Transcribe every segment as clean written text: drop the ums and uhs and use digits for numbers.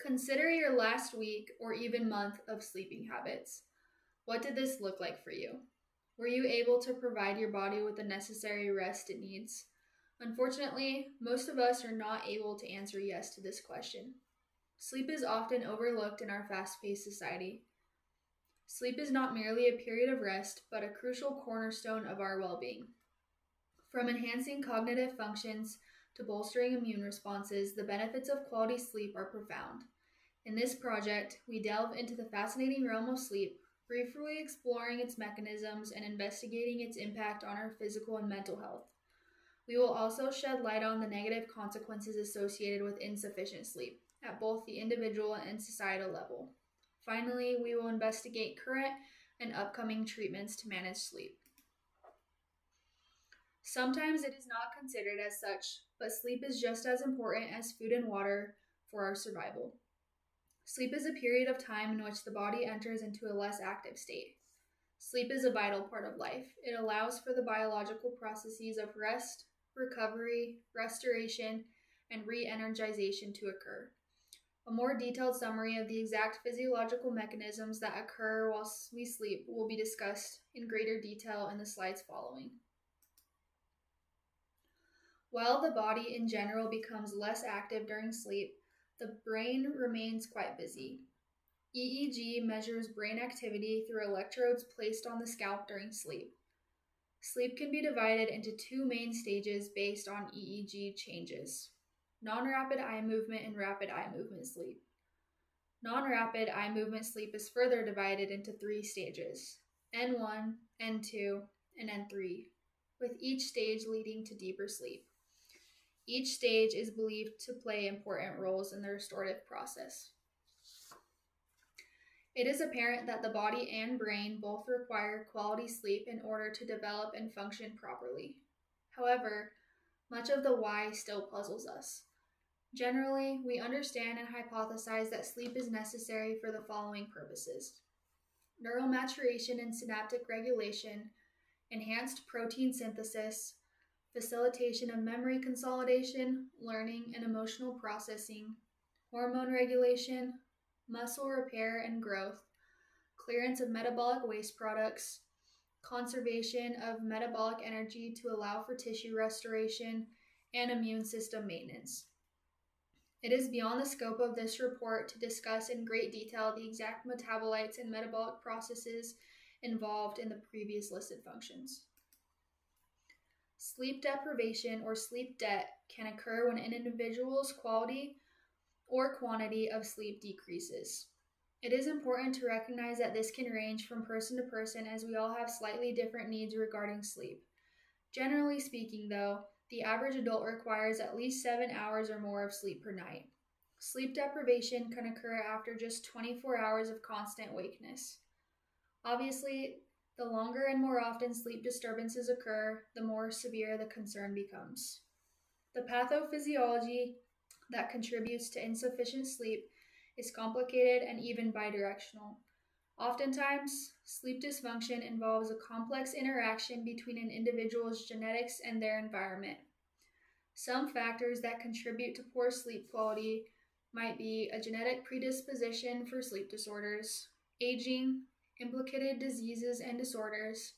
Consider your last week or even month of sleeping habits. What did this look like for you? Were you able to provide your body with the necessary rest it needs? Unfortunately, most of us are not able to answer yes to this question. Sleep is often overlooked in our fast paced society. Sleep is not merely a period of rest, but a crucial cornerstone of our well being. From enhancing cognitive functions to bolstering immune responses, the benefits of quality sleep are profound. In this project, we delve into the fascinating realm of sleep, briefly exploring its mechanisms and investigating its impact on our physical and mental health. We will also shed light on the negative consequences associated with insufficient sleep at both the individual and societal level. Finally, we will investigate current and upcoming treatments to manage sleep. Sometimes it is not considered as such, but sleep is just as important as food and water for our survival. Sleep is a period of time in which the body enters into a less active state. Sleep is a vital part of life. It allows for the biological processes of rest, recovery, restoration, and re-energization to occur. A more detailed summary of the exact physiological mechanisms that occur while we sleep will be discussed in greater detail in the slides following. While the body in general becomes less active during sleep, the brain remains quite busy. EEG measures brain activity through electrodes placed on the scalp during sleep. Sleep can be divided into two main stages based on EEG changes: non-rapid eye movement and rapid eye movement sleep. Non-rapid eye movement sleep is further divided into three stages: N1, N2, and N3, with each stage leading to deeper sleep. Each stage is believed to play important roles in the restorative process. It is apparent that the body and brain both require quality sleep in order to develop and function properly. However, much of the why still puzzles us. Generally, we understand and hypothesize that sleep is necessary for the following purposes: neural maturation and synaptic regulation, enhanced protein synthesis, facilitation of memory consolidation, learning and emotional processing, hormone regulation, muscle repair and growth, clearance of metabolic waste products, conservation of metabolic energy to allow for tissue restoration, and immune system maintenance. It is beyond the scope of this report to discuss in great detail the exact metabolites and metabolic processes involved in the previous listed functions. Sleep deprivation or sleep debt can occur when an individual's quality or quantity of sleep decreases. It is important to recognize that this can range from person to person, as we all have slightly different needs regarding sleep. Generally speaking, though, the average adult requires at least 7 hours or more of sleep per night. Sleep deprivation can occur after just 24 hours of constant wakeness. Obviously, the longer and more often sleep disturbances occur, the more severe the concern becomes. The pathophysiology that contributes to insufficient sleep is complicated and even bidirectional. Oftentimes, sleep dysfunction involves a complex interaction between an individual's genetics and their environment. Some factors that contribute to poor sleep quality might be a genetic predisposition for sleep disorders, aging, implicated diseases and disorders,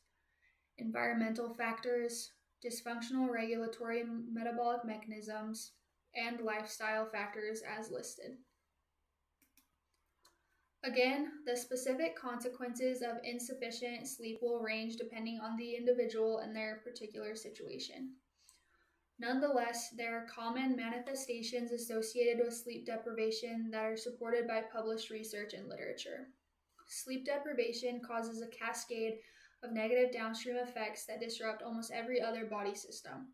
environmental factors, dysfunctional regulatory metabolic mechanisms, and lifestyle factors as listed. Again, the specific consequences of insufficient sleep will range depending on the individual and their particular situation. Nonetheless, there are common manifestations associated with sleep deprivation that are supported by published research and literature. Sleep deprivation causes a cascade of negative downstream effects that disrupt almost every other body system.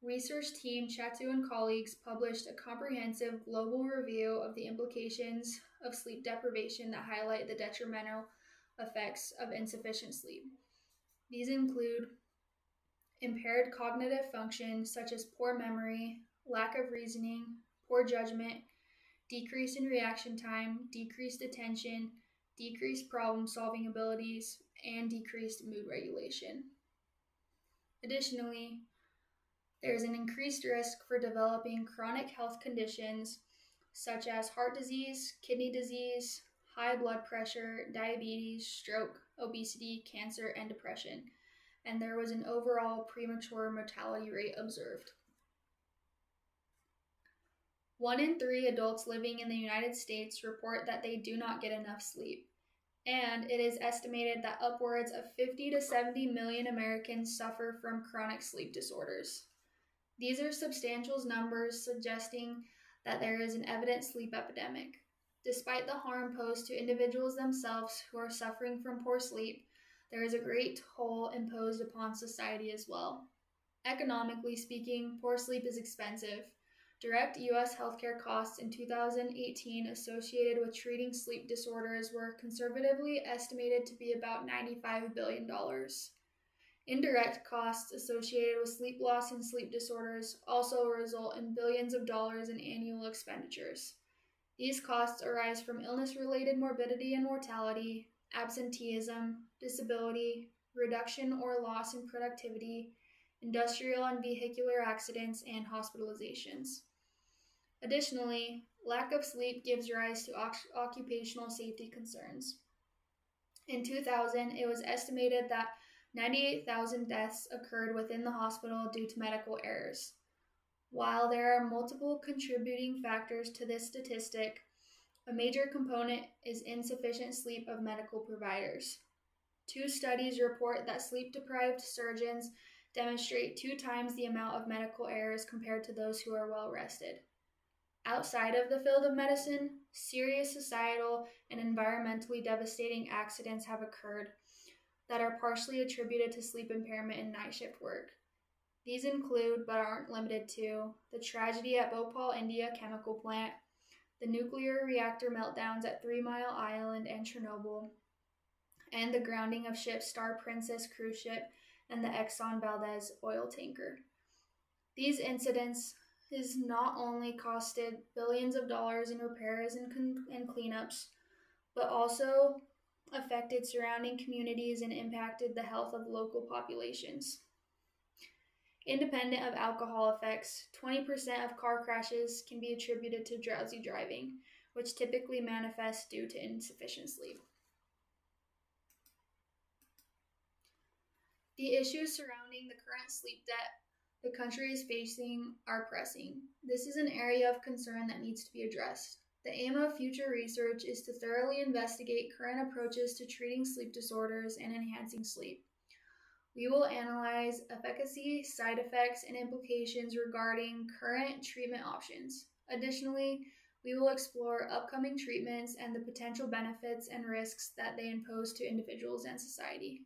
Research team Chatu and colleagues published a comprehensive global review of the implications of sleep deprivation that highlight the detrimental effects of insufficient sleep. These include impaired cognitive function such as poor memory, lack of reasoning, poor judgment, decrease in reaction time, decreased attention, decreased problem-solving abilities, and decreased mood regulation. Additionally, there is an increased risk for developing chronic health conditions such as heart disease, kidney disease, high blood pressure, diabetes, stroke, obesity, cancer, and depression, and there was an overall premature mortality rate observed. 1 in 3 adults living in the United States report that they do not get enough sleep, and it is estimated that upwards of 50 to 70 million Americans suffer from chronic sleep disorders. These are substantial numbers suggesting that there is an evident sleep epidemic. Despite the harm posed to individuals themselves who are suffering from poor sleep, there is a great toll imposed upon society as well. Economically speaking, poor sleep is expensive. Direct U.S. healthcare costs in 2018 associated with treating sleep disorders were conservatively estimated to be about $95 billion. Indirect costs associated with sleep loss and sleep disorders also result in billions of dollars in annual expenditures. These costs arise from illness-related morbidity and mortality, absenteeism, disability, reduction or loss in productivity, industrial and vehicular accidents, and hospitalizations. Additionally, lack of sleep gives rise to occupational safety concerns. In 2000, it was estimated that 98,000 deaths occurred within the hospital due to medical errors. While there are multiple contributing factors to this statistic, a major component is insufficient sleep of medical providers. 2 studies report that sleep-deprived surgeons demonstrate 2 times the amount of medical errors compared to those who are well rested. Outside of the field of medicine, serious societal and environmentally devastating accidents have occurred that are partially attributed to sleep impairment and night shift work. These include, but aren't limited to, the tragedy at Bhopal, India chemical plant, the nuclear reactor meltdowns at 3 Mile Island and Chernobyl, and the grounding of ships Star Princess cruise ship and the Exxon Valdez oil tanker. These incidents has not only costed billions of dollars in repairs and cleanups, but also affected surrounding communities and impacted the health of local populations. Independent of alcohol effects, 20% of car crashes can be attributed to drowsy driving, which typically manifests due to insufficient sleep. The issues surrounding the current sleep debt the country is facing are pressing. This is an area of concern that needs to be addressed. The aim of future research is to thoroughly investigate current approaches to treating sleep disorders and enhancing sleep. We will analyze efficacy, side effects, and implications regarding current treatment options. Additionally, we will explore upcoming treatments and the potential benefits and risks that they impose to individuals and society.